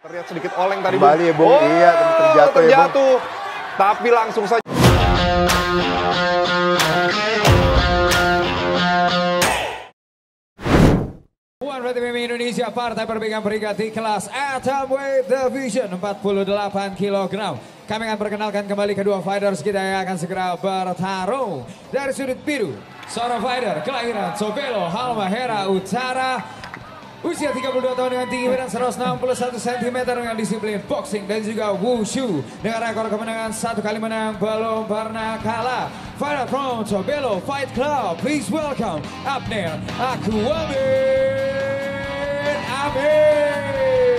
Terlihat sedikit oleng tadi, Kembali ya, Bung. Oh, iya, terjatuh ya, Bung. Tapi langsung saja. One Fighter MMA Indonesia, partai perbincangan peringkat di kelas Atomweight Division 48 kg. Kami akan perkenalkan kembali kedua fighters kita yang akan segera bertarung. Dari sudut biru, seorang fighter kelahiran Sobelo, Halmahera Utara. Usia 32 tahun dengan tinggi badan 161 cm dengan disiplin boxing dan juga wushu. Dengan rekor kemenangan 1 kali menang belum pernah kalah. Fighter from Sobelo Fight Club, please welcome Abner Akuamin Amin.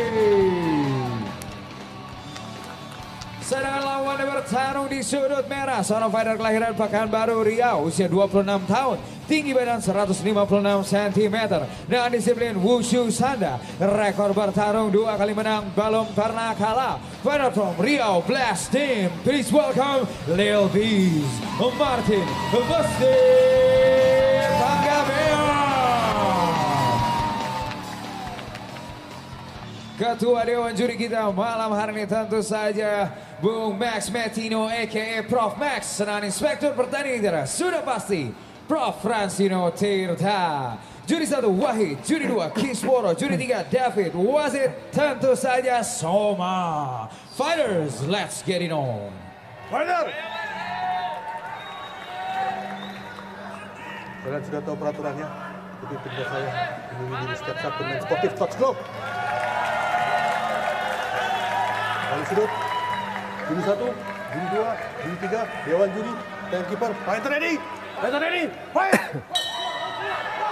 Sedangkan lawannya bertarung di sudut merah, seorang fighter kelahiran Pekanbaru Riau, usia 26 tahun, tinggi badan 156 cm, dengan disiplin wushu sanda. Rekor bertarung 2 kali menang, belum pernah kalah. Fighter from Riau Blast Team, please welcome Lil Bees, Martin Bustin Panggabean. Ketua Dewan Juri kita malam hari ini tentu saja Bung Max Metino a.k.a. Prof. Max. Senang inspektur pertandingan sudah pasti Prof. Francino Tirta. Juri 1 Wahid, juri 2 Kisworo, juri 3 David Wazid, tentu saja Soma. Fighters, let's get it on. Fighter. Kalian sudah tahu peraturannya. Ikuti perintah saya. Lindungi diri setiap saat dengan sportif. Touch glove. Kali sudut. Juri 1, juri 2, juri 3, Dewan Juri, timekeeper, fighter ready! Fighter ready! Fight!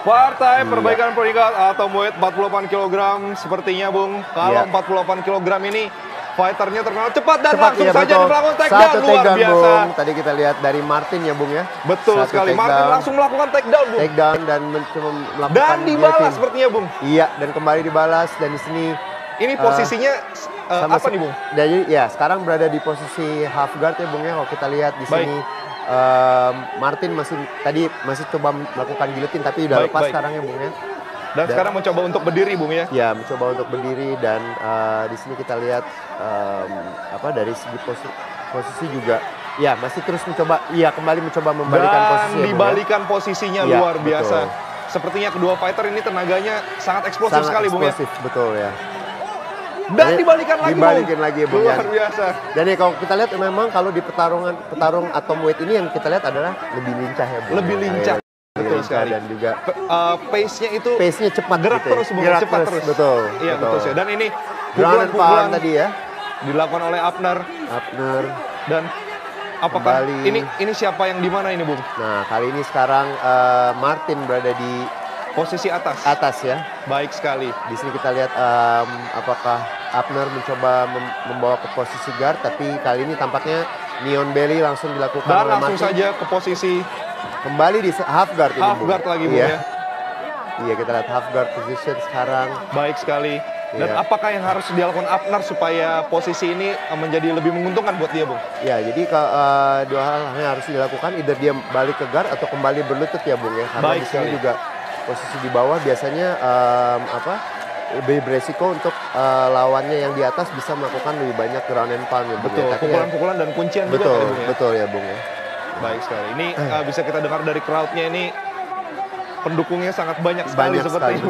Partai perbaikan peringkat Atomweight 48 kg sepertinya, Bung. Kalau 48 kg ini fighternya terkenal cepat dan langsung iya, saja melakukan takedown. Satu Luar takedown, biasa. Bung. Tadi kita lihat dari Martin ya, Bung ya. Betul Satu sekali. takedown. Martin langsung melakukan takedown, Bung. Takedown dan mencoba melakukan Dan dibalas guillotine. sepertinya, Bung. Iya, dan kembali dibalas dan di sini Ini posisinya apa nih, Bung? Jadi ya sekarang berada di posisi half guard ya, Bung ya. Kalau kita lihat di Baik. sini Martin masih coba melakukan guillotine tapi udah lepas sekarang ya, Bung ya. Dan sekarang mencoba untuk berdiri, Bung ya. Ya, mencoba untuk berdiri dan di sini kita lihat dari segi posisi juga ya masih terus mencoba kembali mencoba membalikan posisi. Dan dibalikan posisinya Ya, luar biasa. betul. Sepertinya kedua fighter ini tenaganya sangat eksplosif Sangat sekali, Bung ya. eksplosif, betul ya. Dan dibalikan lagi, dibalikin Bung. lagi, Bung. Luar biasa. Jadi kalau kita lihat memang kalau di petarung atomweight ini yang kita lihat adalah lebih lincah ya, Bung. Lebih lincah. Betul sekali. Dan juga pace-nya itu pace-nya cepat, gerak gitu ya. terus, Bung. Gerak Cepat terus. Betul. Iya, betul sih. Dan ini ground and pound pukulan-pukulan tadi ya. dilakukan oleh Abner. Dan apakah Kembali. ini siapa yang di mana ini, Bung? Nah, kali ini sekarang Martin berada di Posisi atas. atas ya. Baik sekali. Di sini kita lihat apakah Abner mencoba membawa ke posisi guard, tapi kali ini tampaknya Neon Belly langsung dilakukan Dan oleh langsung Martin. saja ke posisi Kembali di half guard ini, half Bung. guard lagi, Bung Iya. ya. Iya, kita lihat half guard position sekarang. Baik sekali. Dan Iya. apakah yang harus dilakukan Abner supaya posisi ini menjadi lebih menguntungkan buat dia, Bung? Ya, jadi dua hal yang harus dilakukan, either dia balik ke guard atau kembali berlutut ya, Bung ya. Karena Baik di sini sekali. juga posisi di bawah biasanya lebih beresiko untuk lawannya yang di atas bisa melakukan lebih banyak ground and pound ya, Bung. Betul, Ya. Tapi pukulan-pukulan dan kuncian juga betul, tadi, Bung ya. betul ya, Bung ya. Baik sekali. Ini bisa kita dengar dari crowd-nya ini pendukungnya sangat banyak sekali Banyak seperti sekali. itu.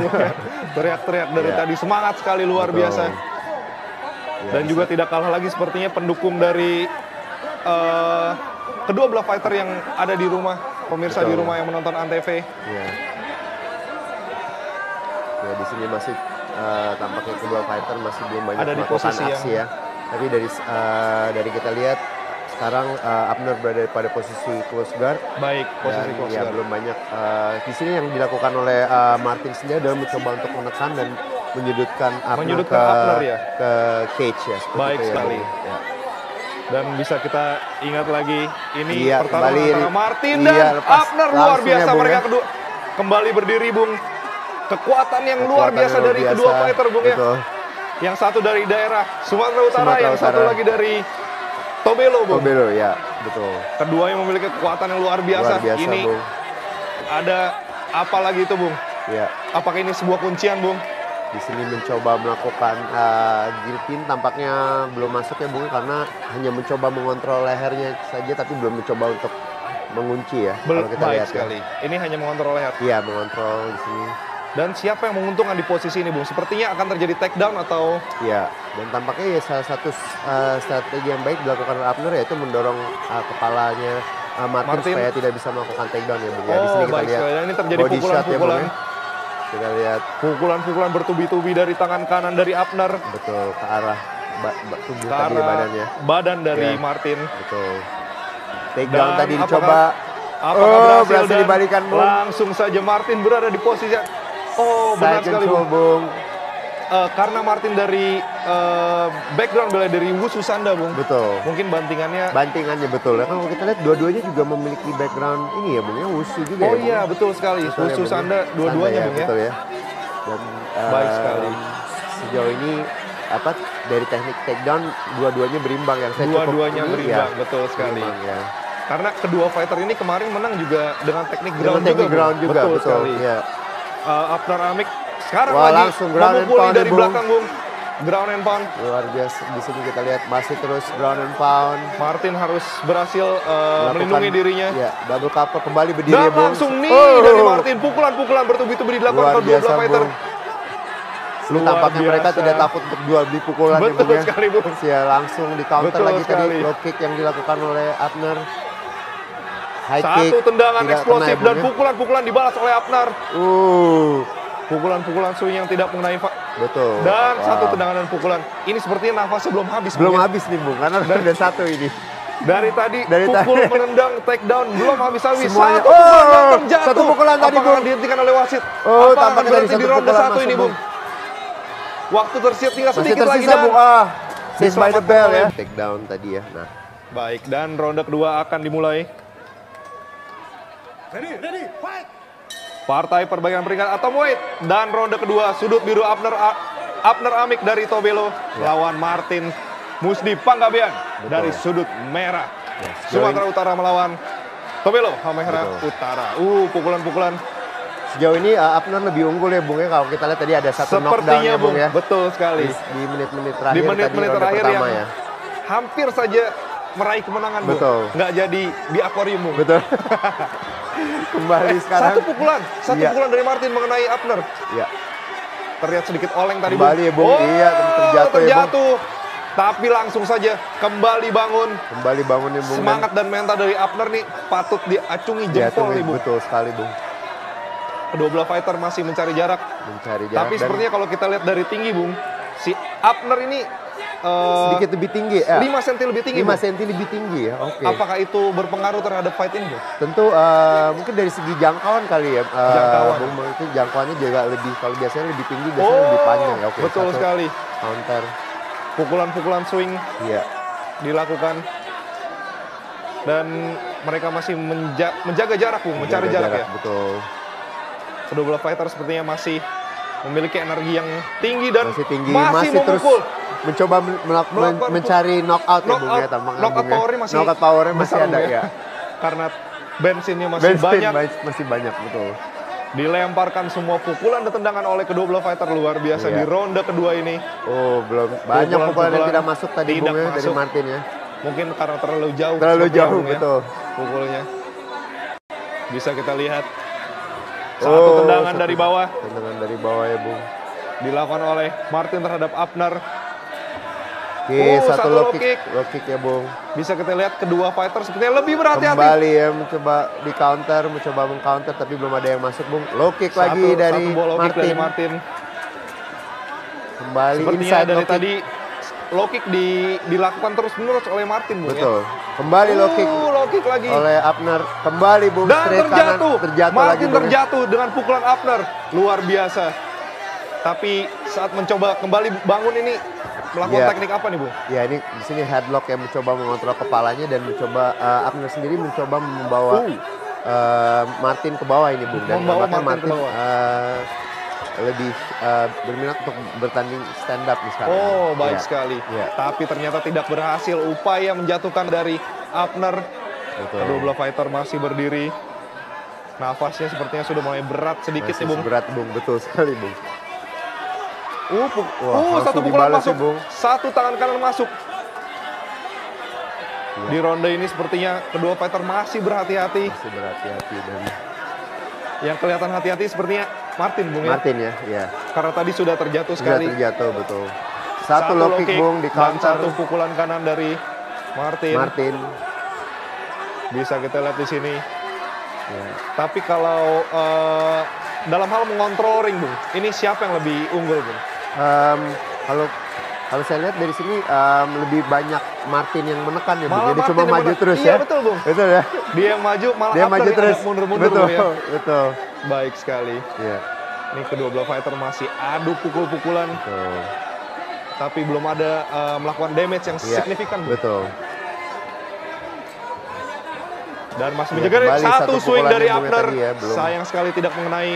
Teriak-teriak dari Iya. tadi, semangat sekali luar Betul. biasa. Ya, Dan juga tidak kalah lagi sepertinya pendukung dari kedua belah fighter yang ada di rumah, pemirsa di Betul. rumah yang menonton Antv. ya. Ya, di sini masih tampaknya kedua fighter masih belum banyak Ada di melakukan posisi aksi ya. Tapi dari kita lihat sekarang Abner berada pada posisi close guard. Baik, posisi Dan, close ya, guard. belum banyak. Di sini yang dilakukan oleh Martin sendiri adalah mencoba untuk menekan dan menyudutkan Abner Abner ya. ke cage ya. Seperti Baik itu ya, sekali. Bung. Ya. Dan bisa kita ingat lagi ini Iya, pertarungan kembali antara Martin iya, dan lepas Abner luar langsung biasa. ya, Bung, Mereka ya. kedua kembali berdiri, Bung. Kekuatan yang luar Kekuatan biasa yang luar dari biasa, kedua fighter, Bung ya. betul. Yang satu dari daerah Sumatera Utara, Sumatera yang satu Utara. lagi dari Tobelo, Bung. Tobelo ya, betul. Keduanya memiliki kekuatan yang luar biasa. Luar biasa, Ini Bung. ada apa lagi itu, Bung? Ya. Apakah ini sebuah kuncian, Bung? Di sini mencoba melakukan guillotine, tampaknya belum masuk ya Bung, karena hanya mencoba mengontrol lehernya saja tapi belum mencoba untuk mengunci ya. Kalau kita Baik lihat sekali. ya. Ini hanya mengontrol leher. Iya, mengontrol di sini. Dan siapa yang menguntungkan di posisi ini, Bung? Sepertinya akan terjadi takedown atau... Iya, dan tampaknya ya salah satu strategi yang baik dilakukan oleh Abner yaitu mendorong kepalanya Martin supaya tidak bisa melakukan takedown ya Bung. Ya, di sini kita baik lihat sekali. Dan ini terjadi body shot ya Bung pukulan-pukulan. ya. Kita lihat Pukulan-pukulan bertubi-tubi dari tangan kanan dari Abner. betul ke arah tubuh Ke tadi arah badannya. badan dari Ya. Martin. Betul. Takedown Dan tadi dicoba. Apakah berhasil dan dibalikan Bung. langsung saja Martin berada di posisi... Oh, benar Side sekali, control, Bung. Bung. Karena Martin dari background bela dari Wushu Sanda, Bung. Betul. Mungkin bantingannya... Bantingannya betul. Ya, kalau kita lihat dua-duanya juga memiliki background ini ya Bung ya, Wushu juga Oh ya. iya, Bung. betul sekali. Betul ya, Wushu Bung, ya. Sanda dua-duanya, Sanda Bung ya. betul ya. Dan Baik sekali. sejauh ini dari teknik takedown dua-duanya berimbang yang saya cukup Dua-duanya ini, berimbang, ya, betul sekali. berimbang, ya. Karena kedua fighter ini kemarin menang juga dengan teknik Dengan ground teknik juga, ground Bung. juga betul, betul. sekali. Ya. Abner Amik sekarang Wah, lagi langsung ground and memukuli pound, dari Bung. belakang, Bung. Ground and pound. Luar biasa. Di sini kita lihat masih terus ground and pound. Martin harus berhasil Melakukan, melindungi dirinya. Ya, double cover kembali berdiri Dan Bung. langsung nih Oh. dari Martin. Pukulan-pukulan bertubi-tubi dilakukan Luar kedua biasa belah fighter. Bung. Lu Luar tampaknya mereka biasa. tidak takut untuk jual beli pukulan ya, Betul Bung, ya. sekali, Bung. Ya, langsung di counter Betul lagi sekali. tadi low kick yang dilakukan oleh Abner. High kick. Satu tendangan tidak eksplosif kena ya, dan Bung, ya. pukulan-pukulan dibalas oleh Abner. Pukulan-pukulan swing yang tidak mengenai Betul. dan Wow. satu tendangan dan pukulan. Ini sepertinya nafasnya belum habis. Belum Bung, ya. habis nih Bung, karena ada satu ini. Dari tadi Dari pukul tadi. menendang take-down belum habis-habis. Semuanya. Satu pukulan yang Oh, terjatuh. satu pukulan tadi, Apakah Bung. akan dihentikan oleh wasit? Oh, Apa akan tampaknya tadi berhenti satu di ronde pukulan satu masuk, ini, Bung? Bung. Waktu tersisa tinggal Masih sedikit lagi tersisa dan Bung. Seize by the diselamatkan bell oleh- ya. Take down tadi ya. Nah, Baik, dan ronde kedua akan dimulai. Partai perbaikan peringkat atomweight dan ronde kedua sudut biru Abner Amik dari Tobelo lawan Martin Musdi Panggabean dari sudut merah Sumatera Utara melawan Tobelo Halmahera Betul. Utara. Pukulan-pukulan sejauh ini Abner lebih unggul ya Bung ya. Kalau kita lihat tadi ada satu knockdown sepertinya, ya Bung Bung. ya. Betul sekali. Di menit-menit terakhir Di menit-menit tadi ronde terakhir pertama yang ya. hampir saja meraih kemenangan, Bung. Betul. Nggak jadi di akuarium, Bung. Betul. Kembali sekarang. Satu pukulan Iya. dari Martin mengenai Abner. Ya. Terlihat sedikit oleng tadi, Kembali ya, Bung. Oh, Iya, terjatuh ya, Bung. Tapi langsung saja kembali bangun. Kembali bangun ya Bung. Semangat dan mental dari Abner nih patut diacungi jempol nih, Bung. Betul sekali Bung. Kedua belah fighter masih mencari jarak. Mencari jarak. Tapi dan sepertinya kalau kita lihat dari tinggi, Bung, si Abner ini sedikit lebih tinggi. 5 cm lebih tinggi, 5 Bung. cm lebih tinggi ya. Oke. Apakah itu berpengaruh terhadap fight ini, Bung? Tentu mungkin dari segi jangkauan kali ya. Jangkauan. Bung, itu jangkauannya juga lebih, kalau biasanya lebih tinggi, biasanya lebih panjang ya. Oke. Betul satu sekali. Counter. Pukulan-pukulan swing Iya. dilakukan dan mereka masih menjaga jarak, Bung, mencari jarak ya. Betul. Kedua belah fighter sepertinya masih memiliki energi yang tinggi dan Masih tinggi, masih terus memukul. mencoba Melakukan mencari knockout ya Bung ya. Knockout, tampaknya, knockout Bung, ya. powernya masih Knockout powernya masih besar, ada Bung, ya. Karena bensinnya masih Bensin banyak. masih banyak, betul. Dilemparkan semua pukulan dan tendangan oleh kedua belah fighter luar biasa Iya. di ronde kedua ini. Oh, belum banyak pukulan yang tidak masuk tadi tidak Bung ya, dari masuk. Martin ya. Mungkin karena terlalu jauh. Terlalu sepertinya, jauh, Bung, ya, betul. pukulnya. Bisa kita lihat Oh, satu tendangan dari bawah Tendangan dari bawah ya Bung. dilakukan oleh Martin terhadap Abner. Oke, satu satu low low kick. Low kick ya Bung. Bisa kita lihat kedua fighter sepertinya lebih berhati-hati. Kembali ya mencoba di counter, mencoba meng-counter tapi belum ada yang masuk Bung. Low kick lagi dari satu low kick Martin. dari Martin. Kembali Sepertinya inside dari low kick. tadi low kick dilakukan terus-menerus oleh Martin, Bung. Betul. Ya? Kembali low kick Low kick lagi. oleh Abner. Kembali Bung. Dan Straight terjatuh. kanan. Terjatuh Martin lagi Bung, ya. terjatuh dengan pukulan Abner. Luar biasa. Tapi saat mencoba kembali bangun ini melakukan Iya. teknik apa nih, Bung? Ya ini di sini headlock yang mencoba mengontrol kepalanya dan mencoba Abner sendiri mencoba membawa Martin ke bawah ini Bung. Dan Membawa nampaknya Martin ke bawah. lebih berminat untuk bertanding stand up nih sekarang. Oh, baik Ya. sekali. Ya. Tapi ternyata tidak berhasil upaya menjatuhkan dari Abner. Betul. Kedua belah fighter masih berdiri. Nafasnya sepertinya sudah mulai berat sedikit Masih ya, Bung. berat Bung, betul sekali Bung. langsung satu pukulan dibalas masuk. sih, Bung. Satu tangan kanan masuk. Di ronde ini sepertinya kedua fighter masih berhati-hati. Masih berhati-hati dan Yang kelihatan hati-hati sepertinya Martin, Bung ya. Martin ya. Karena tadi sudah terjatuh Sudah sekali. terjatuh, betul. Satu low kick, Bung, di dan counter satu pukulan kanan dari Martin. Bisa kita lihat di sini. Ya. Tapi kalau dalam hal mengontrol ring, Bung, ini siapa yang lebih unggul, Bung? Kalau saya lihat dari sini lebih banyak Martin yang menekan ya, Bung. Malah Jadi Martin cuma yang maju menang. terus Iya, ya. betul, Bung. Betul ya. Dia yang maju, malah Dia Abner maju yang terus. agak mundur-mundur, Betul, Bung ya. betul. Baik sekali. Iya. Ini kedua belah fighter masih adu pukul-pukulan, Betul. tapi belum ada melakukan damage yang Iya, signifikan, Bung. betul. Dan masih Ya, menjaga kembali satu satu swing pukulan dari yang Abner. tadi ya, belum. Sayang sekali tidak mengenai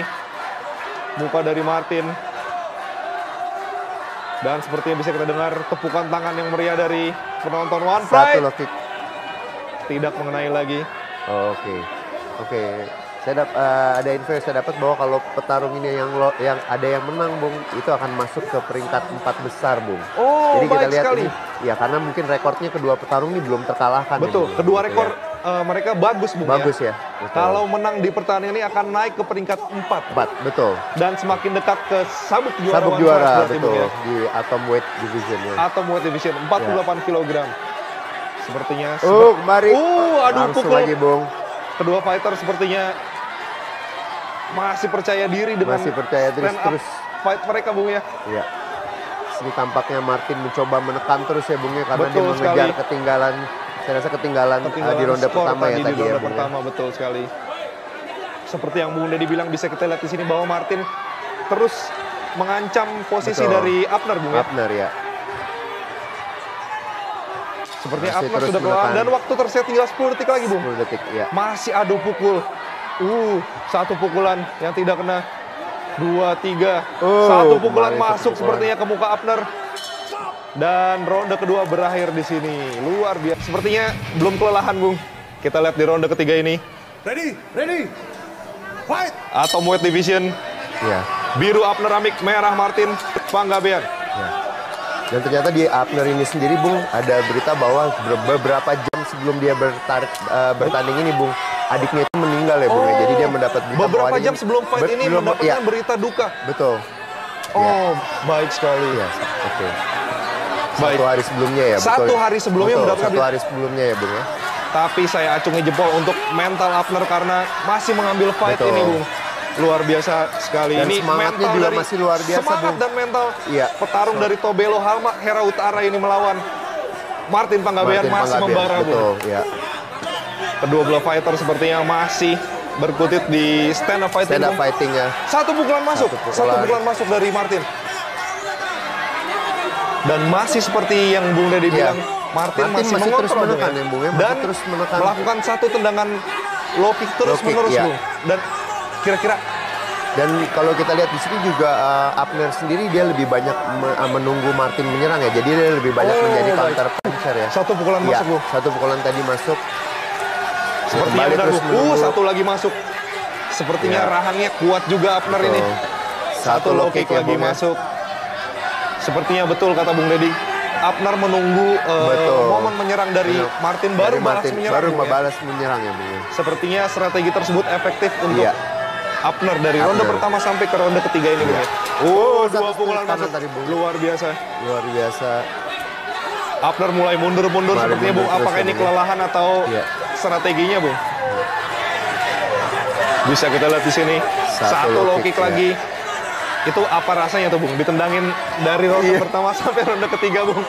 muka dari Martin. Dan sepertinya bisa kita dengar tepukan tangan yang meriah dari penonton One Satu Fight. low kick. Tidak mengenai lagi. Oke. Saya ada info yang saya dapat bahwa kalau petarung ini yang ada yang menang, Bung, itu akan masuk ke peringkat 4 besar, Bung. Oh, Jadi kita baik lihat sekali. ini, ya karena mungkin rekornya kedua petarung ini belum terkalahkan. Betul, ya, Bung, kedua gitu rekor ya. mereka bagus, Bung. Bagus ya. ya. Betul. Kalau menang di pertandingan ini akan naik ke peringkat 4. 4, betul. Dan semakin dekat ke sabuk juara Sabuk One juara, Fight berarti, Bung, betul, ya. di atomweight division ya. Atomweight Division 48 kg. Sepertinya Kembali. aduh Langsung pukul. lagi, Bung. Kedua fighter sepertinya masih percaya diri dengan Masih percaya diri stand up terus. fight mereka, Bung ya. Iya. Sini tampaknya Martin mencoba menekan terus ya, Bung, ya, karena Betul dia mengejar sekali. ketinggalan. Saya rasa ketinggalan di ronde skor pertama ya tadi di ronde ya, Bung, ya. pertama, betul sekali. Seperti yang Bung Deddy bilang, bisa kita lihat di sini bahwa Martin terus mengancam posisi Betul. dari Abner, Bung ya. Abner ya. Sepertinya Masih Abner terus sudah keluar menekan. dan waktu tersisa tinggal 10 detik lagi, Bung. 10 detik ya. Masih adu pukul. Satu pukulan yang tidak kena. 2, 3. Satu pukulan kembali masuk satu pukulan. sepertinya ke muka Abner. Dan ronde kedua berakhir di sini. Luar biasa. Sepertinya belum kelelahan, Bung. Kita lihat di ronde ketiga ini. Ready, fight! Atomweight Division. Iya. Biru Abner Amik, merah Martin Panggabean. Ya. Dan ternyata di Abner ini sendiri, Bung, ada berita bahwa beberapa jam sebelum dia bertanding ini, Bung, adiknya itu meninggal ya, Bung. Ya. Jadi dia mendapat berita Beberapa bahwa jam sebelum fight ini mendapatkan ya, berita duka. betul. Oh, baik sekali. Iya, oke. Baik. Satu hari sebelumnya ya, betul. Satu hari sebelumnya Betul, mendapatkan satu hari sebelumnya ya, Bung, ya. Tapi saya acungi jempol untuk mental Abner karena masih mengambil fight Betul. ini, Bung. Luar biasa sekali. Dan Ini semangatnya mental juga dari masih luar biasa, semangat Bung. dan mental Iya. petarung dari Tobelo Halma Hera Utara ini melawan Martin Panggabean Martin masih Panggabean, membara, Bung. betul, ya. Kedua belah fighter sepertinya masih berkutit di stand up fighting. Stand up Bung. fighting ya. Satu pukulan masuk, Satu pukulan. masuk dari Martin. Dan masih seperti yang Bung Deddy bilang, Martin masih terus mengontrol, menekan Bung, ya, Bung, ya. Masih Dan terus menekan. melakukan satu tendangan low kick terus Low kick, menerus, iya. Bung. Dan kira-kira Dan kalau kita lihat di sini juga Abner sendiri dia lebih banyak menunggu Martin menyerang ya. Jadi dia lebih banyak menjadi baik. counter puncher ya. satu pukulan Iya, masuk, Bung. satu pukulan tadi masuk. Sepertinya Kembali benar, terus Bung. menunggu. Satu lagi masuk. Sepertinya Iya. rahangnya kuat juga Abner Betul. ini. Satu low kick ya, lagi Bung, ya. masuk. Sepertinya betul kata Bung Deddy. Abner menunggu Betul. momen menyerang dari Iya. Martin baru Dari balas Martin, menyerang. baru Bung, ya. balas menyerang ya, Bung, ya. Sepertinya strategi tersebut efektif untuk Iya. Abner dari ronde Abner. pertama sampai ke ronde ketiga ini, Bung. Iya. Ya. satu Dua pukulan kanan masuk tadi, Bung. luar biasa. Luar biasa. Abner mulai mundur-mundur Mulai sepertinya, Bung. mundur terus Apakah ya, ini Bung, ya. kelelahan atau Iya. strateginya, Bung? Bisa kita lihat di sini. Satu Satu low low kick, kick lagi. Itu apa rasanya tuh, Bung? Ditendangin dari ronde Iya. pertama sampai ronde ketiga, Bung.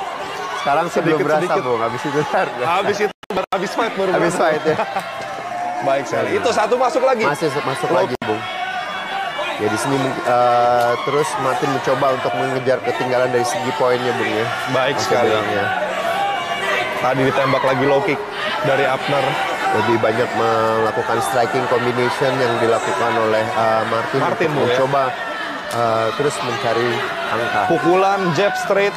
Sekarang sih belum berasa, Sedikit-sedikit. Bung. Habis itu Habis itu habis fight baru habis berasa. fight ya. Baik sekali. Itu satu masuk lagi. Masih masuk Low lagi, Bung. Ya di sini terus Martin mencoba untuk mengejar ketinggalan dari segi poinnya, Bung, ya. Baik Masih sekali. bilang, ya. Tadi ditembak lagi low kick dari Abner. Lebih banyak melakukan striking combination yang dilakukan oleh Martin Martin, untuk Bung, ya. mencoba terus mencari angka. Pukulan, jab straight,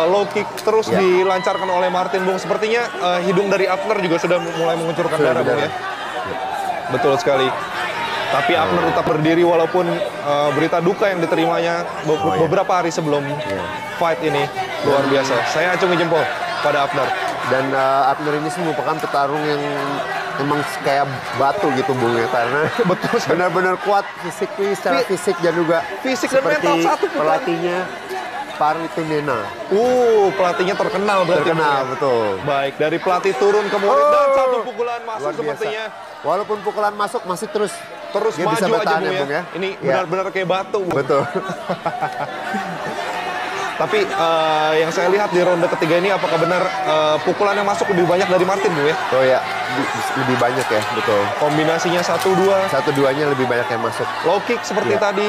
low kick terus Ya. dilancarkan oleh Martin, Bung. Sepertinya hidung dari Abner juga sudah mulai mengucurkan Sudah darah, Bung, ya. berdarah. Betul sekali. Tapi Abner tetap berdiri walaupun berita duka yang diterimanya beberapa hari sebelum fight ini. Luar biasa. Saya acungi jempol pada Abner. Dan Abner ini merupakan petarung yang emang kayak batu gitu Bung ya, karena Betul, benar-benar kuat secara fisik dan juga fisik dan seperti mental satu, bukan? pelatihnya Paritunena. Pelatihnya terkenal berarti. Terkenal, ya. betul. Baik, dari pelatih turun ke murid dan satu pukulan masuk Luar biasa. sepertinya. Walaupun pukulan masuk masih terus dia Maju bisa aja bertahan Bung ya. Bung ya. Ini Ya. benar-benar kayak batu. Bung. Betul. Tapi yang saya lihat di ronde ketiga ini apakah benar pukulan yang masuk lebih banyak dari Martin Bung ya? Oh ya, lebih banyak ya, betul. Kombinasinya 1-2. Satu-duanya lebih banyak yang masuk. Low kick seperti tadi.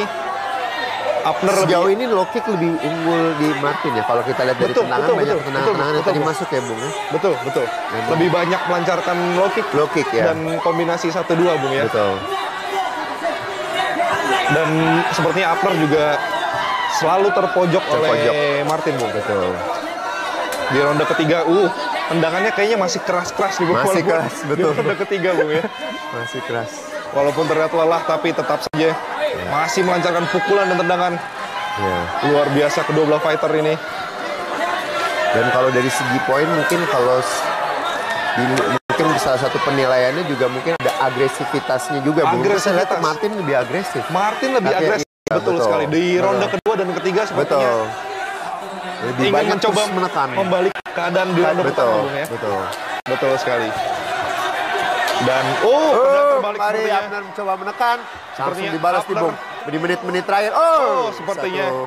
Abner Sejauh lebih ini low kick lebih unggul di Martin ya. Kalau kita lihat dari tendangan banyak tendangan yang tadi Bung. masuk ya Bung ya. Betul. Lebih banyak melancarkan low kick. Low kick ya. Dan kombinasi 1-2 Bung ya. Betul. Dan sepertinya Abner juga selalu terpojok oleh Martin Bung. Betul. Di ronde ketiga, tendangannya kayaknya masih keras-keras nih Bung. Masih Walaupun keras, betul. Di ronde ketiga Bung ya. Masih keras. Walaupun terlihat lelah tapi tetap saja masih melancarkan pukulan dan tendangan. Ya. Luar biasa kedua belah fighter ini. Dan kalau dari segi poin mungkin kalau mungkin salah satu penilaiannya juga mungkin ada agresivitasnya juga Bung. Saya lihat Martin lebih agresif. Martin lebih Tapi, agresif. iya, betul sekali. Di ronde kedua dan ketiga sepertinya Betul. Lebih ingin banyak mencoba terus menekan. membalik keadaan di ronde pertama Bung ya. Betul. Betul sekali. Dan terbalik Mari sepertinya. Abner mencoba menekan. Langsung Sepertinya dibalas di Abner- Bung. Di menit-menit terakhir. Sepertinya satu.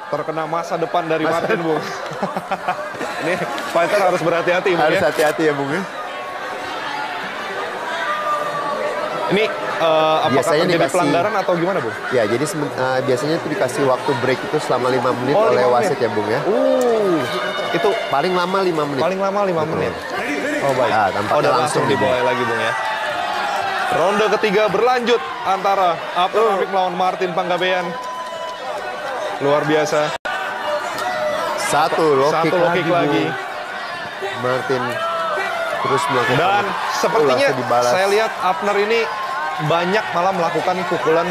terkena masa depan dari Martin Bung. Ini fighter harus berhati-hati Bung Harus ya. hati-hati ya Bung ya. Ini apakah Biasanya terjadi dikasih- pelanggaran atau gimana Bung? Ya, jadi biasanya itu dikasih waktu break itu selama 5 menit Oh, oleh 5 wasit menit. ya Bung ya. Itu Paling lama 5 menit. paling lama 5 menit. Oh baik. Nah, tampaknya Udah langsung langsung dimulai lagi Bung ya. Ronde ketiga berlanjut antara Abner Amik melawan Martin Panggabean. Luar biasa. Satu low kick lagi. Bung. Martin terus melakukan. Dan sepertinya langsung dibalas. saya lihat Abner ini banyak malah melakukan pukulan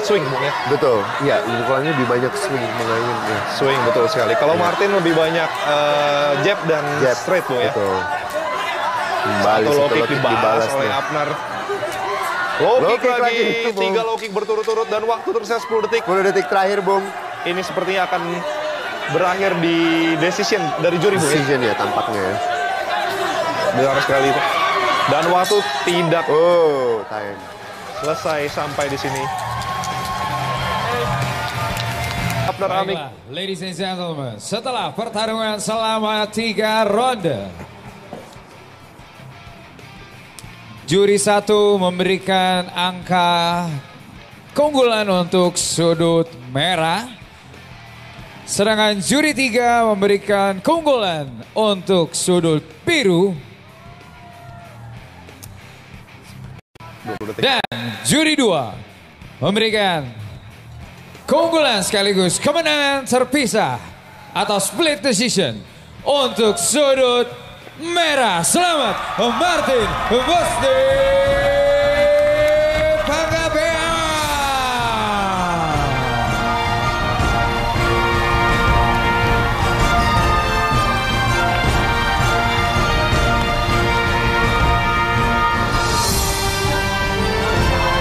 swing Bung ya. Betul. Iya, pukulannya lebih banyak swing mengayun ya. Swing betul sekali. Kalau Martin lebih banyak jab dan Jab. straight Bung ya. Betul. Kembali Satu low satu kick dibalas oleh nih. Abner. Low kick kick lagi, lagi, Bung. 3 low kick berturut-turut dan waktu tersisa 10 detik. 10 detik terakhir Bung. Ini sepertinya akan berakhir di decision dari juri Bung ya. Decision ya tampaknya ya. Benar sekali itu. Dan waktu tidak Time. selesai sampai di sini. Abner Amik Baiklah, ladies and gentlemen, setelah pertarungan selama 3 ronde, juri 1 memberikan angka keunggulan untuk sudut merah, sedangkan juri 3 memberikan keunggulan untuk sudut biru, 20 detik. dan juri 2 memberikan keunggulan sekaligus kemenangan terpisah atau split decision untuk sudut merah. Selamat Martin Bosni.